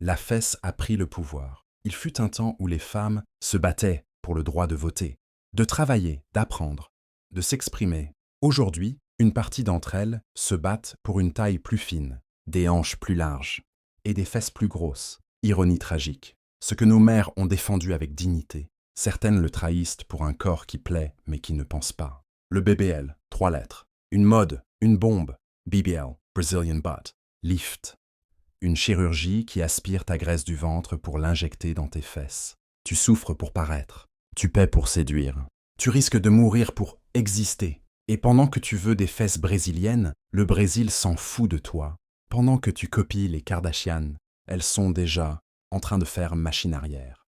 La fesse a pris le pouvoir. Il fut un temps où les femmes se battaient pour le droit de voter, de travailler, d'apprendre, de s'exprimer. Aujourd'hui, une partie d'entre elles se battent pour une taille plus fine, des hanches plus larges et des fesses plus grosses. Ironie tragique. Ce que nos mères ont défendu avec dignité, certaines le trahissent pour un corps qui plaît mais qui ne pense pas. Le BBL, 3 lettres. Une mode, une bombe. BBL, Brazilian Butt. Lift. Une chirurgie qui aspire ta graisse du ventre pour l'injecter dans tes fesses. Tu souffres pour paraître. Tu paies pour séduire. Tu risques de mourir pour exister. Et pendant que tu veux des fesses brésiliennes, le Brésil s'en fout de toi. Pendant que tu copies les Kardashian, elles sont déjà en train de faire machine arrière.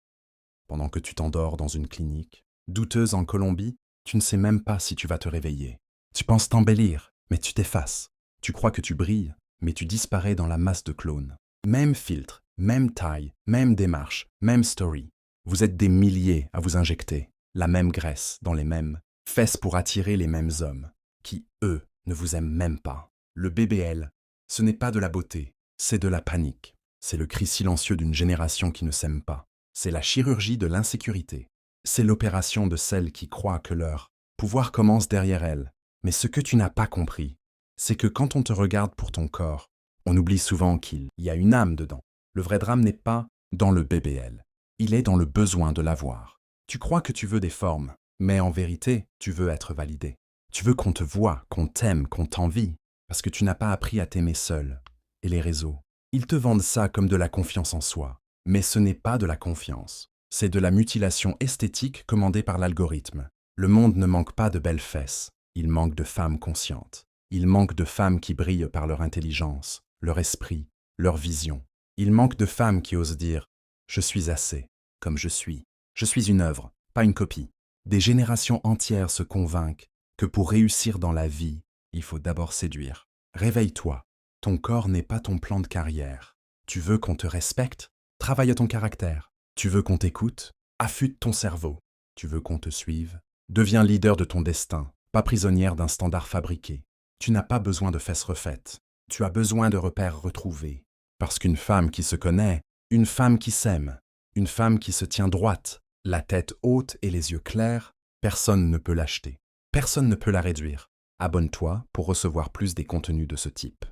Pendant que tu t'endors dans une clinique, douteuse en Colombie, tu ne sais même pas si tu vas te réveiller. Tu penses t'embellir, mais tu t'effaces. Tu crois que tu brilles, mais tu disparais dans la masse de clones. Même filtre, même taille, même démarche, même story. Vous êtes des milliers à vous injecter la même graisse dans les mêmes fesses pour attirer les mêmes hommes, qui, eux, ne vous aiment même pas. Le BBL, ce n'est pas de la beauté, c'est de la panique. C'est le cri silencieux d'une génération qui ne s'aime pas. C'est la chirurgie de l'insécurité. C'est l'opération de celles qui croient que leur pouvoir commence derrière elles. Mais ce que tu n'as pas compris, c'est que quand on te regarde pour ton corps, on oublie souvent qu'il y a une âme dedans. Le vrai drame n'est pas dans le BBL. Il est dans le besoin de l'avoir. Tu crois que tu veux des formes, mais en vérité, tu veux être validé. Tu veux qu'on te voie, qu'on t'aime, qu'on t'envie, parce que tu n'as pas appris à t'aimer seul. Et les réseaux, ils te vendent ça comme de la confiance en soi. Mais ce n'est pas de la confiance. C'est de la mutilation esthétique commandée par l'algorithme. Le monde ne manque pas de belles fesses. Il manque de femmes conscientes. Il manque de femmes qui brillent par leur intelligence, leur esprit, leur vision. Il manque de femmes qui osent dire « Je suis assez, comme je suis. Je suis une œuvre, pas une copie. » Des générations entières se convainquent que pour réussir dans la vie, il faut d'abord séduire. Réveille-toi. Ton corps n'est pas ton plan de carrière. Tu veux qu'on te respecte? Travaille à ton caractère. Tu veux qu'on t'écoute? Affûte ton cerveau. Tu veux qu'on te suive? Deviens leader de ton destin, pas prisonnière d'un standard fabriqué. Tu n'as pas besoin de fesses refaites. Tu as besoin de repères retrouvés. Parce qu'une femme qui se connaît, une femme qui s'aime, une femme qui se tient droite, la tête haute et les yeux clairs, personne ne peut l'acheter. Personne ne peut la réduire. Abonne-toi pour recevoir plus des contenus de ce type.